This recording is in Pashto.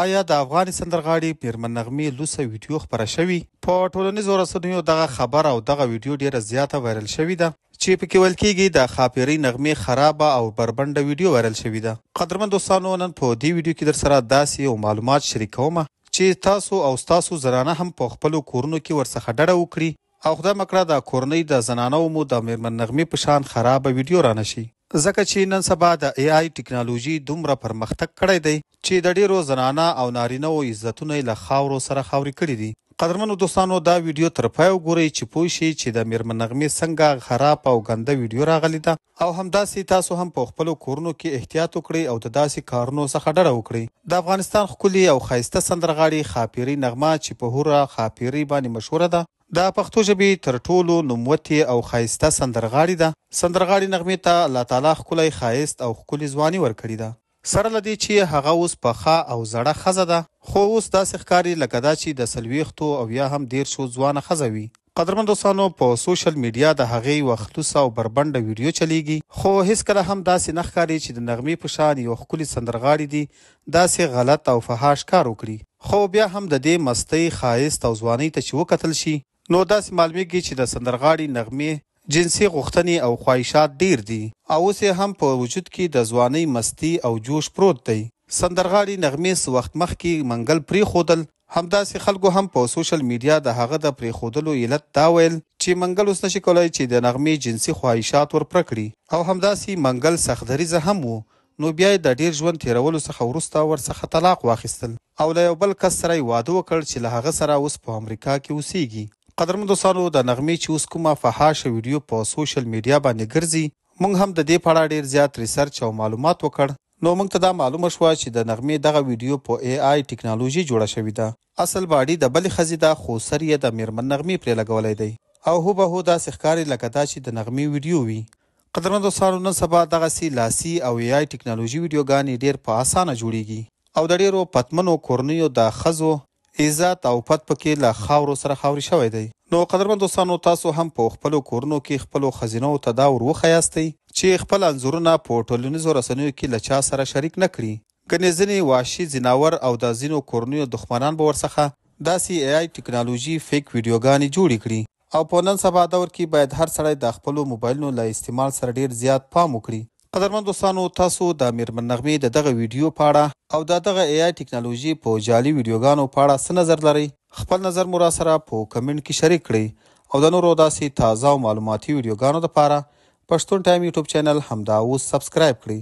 آیا د افغان سندرغاړي میرمن نغمې لوڅه ویډیو خپره شوې؟ په ټولنیزو رسنیو دغه خبر او دغه ویډیو ډیره زیاته وایرل شوې ده چې پکې ویل کېږي د ښاپیرۍ نغمې خرابه او بربنډه ویډیو وایرل شوې ده. قدرمن دوستانو، نن په دې ویډیو کې در سره داسې یو معلومات شریکوم چې تاسو او ستاسو زنانه هم په خپلو کورونو کې ورڅخه ډډه وکړي او خدای مکړه د کورنۍ د زنانو مو د میرمن نغمې په شان خرابه ویډیو رانشي، ځکه چې نن سبا د AI ټکنالوژي دومره پرمختګ کړی دی چې د ډیرو زنانه او نارینه‌و عزتونه یې له خاورو سره خاورې کړي دي. قدرمنو دوستانو، دا ویډیو تر پای وګورئ چې پوه شئ چې د میرمن نغمې څنګه خراب او ګنده ویډیو راغلی ده، او همداسې تاسو هم په خپلو کورونو کې احتیاط وکړئ او د داسې کارونو څخه ډډه وکړئ. د افغانستان ښکلي او ښایسته سندرغاړې ښاپیرۍ نغمه چې په هوره ښاپیرۍ باندې مشهوره ده، د پښتو ژبې تر ټولو نوموتې او ښایسته سندرغاړې ده. سندرغاړې نغمې ته الله تعالی ښکلی ښایست او ښکلې ځواني ورکړې ده، سره له دې چې هغه اوس پخه او زړه ښځه ده، خو اوس داسې ښکاري لکه دا چې د 40 او یا هم 13 ځوانه ښځه وي. قدرمن دوستانو، په سوشل میډیا د هغې یوه خلوصه او بربنډه ویډیو چلیږي، خو هیڅکله هم داسې نه ښکاري چې د نغمې په شان یو ښکلي سندرغاړي دي داسې غلط او فحاش کار وکړي. خو بیا هم د دې مستۍ، ښایست او ځوانۍ ته چې وکتل شي، نو داسې معلومیږي چې د سندرغاړي نغمې جنسي غوښتنې او خواهشات ډیر دي او اوس یې هم په وجود کې د ځوانۍ مستی او جوش پروت دی. سندرغاړي نغمې څه وخت مخکې منګل پرېښودل، همداسې خلکو هم په سوشل میډیا د هغه د پرېښودلو علت دا ویل چې منګل اوس نشي کولی چې د نغمې جنسي خواهشات ورپوره کړي، او همداسې منګل سختدریځه هم و، نو بیا یې د ډیر ژوند تیرولو څخه وروسته ورڅخه طلاق واخیستل او له یو بل کس سره یې واده وکړ چې له هغه سره اوس په امریکا کې اوسیږي. قدرمن دوستانو، د نغمې چې اوس کومه فحاشه ویډیو په سوشل میډیا باندې ګرځي، موږ هم د دې په اړه ډیر زیات ریسرچ او معلومات وکړ، نو موږ ته دا معلومه شوه چې د نغمې دغه ویډیو په AI ټکنالوژي جوړه شوې ده. اصل باډي د بلې ښځې ده، خو سر یې د میرمن نغمې پرې لګولی دی او هوبهو داسې ښکاري لکه دا چې د نغمې ویډیو وي. قدرمن دوستانو، نن سبا دغسې لاسي او AI ټکنالوژي ویډیوګانې ډیر په اسانه جوړیږي او د ډیرو پتمنو کورنیو د ښځو عزت او پت پکې له خاورو سره خاورې شوی دی. نو قدرمن دوستانو، تاسو هم په خپلو کورونو کې خپلو ښځینو ته دا ور وښیاستئ چې خپل انځورونه په ټولنیزو رسنیو کې له چا سره شریک نه کړي. ګنې ځینې وحشي ځناور او د ځینو کورنیو دښمنان به ورڅخه داسې AI ټکنالوژي فیک ویډیوګانې جوړې کړي، او په نن سبا دور کې باید هر سړی د خپلو موبایلونو له استعمال سره ډیر زیات پام وکړي. قدرمن دوستانو، تاسو د میرمن نغمې د دغه ویډیو په اړه او د دغه AI ټکنالوژي په جعلي ویډیوګانو په اړه څه نظر لرئ؟ خپل نظر مو را سره په کمنټ کې شریک کړئ او د نورو داسې تازه او معلوماتي ویډیوګانو لپاره پښتون ټایم یوټیوب چینل همدا اوس سبسکرایب کړئ.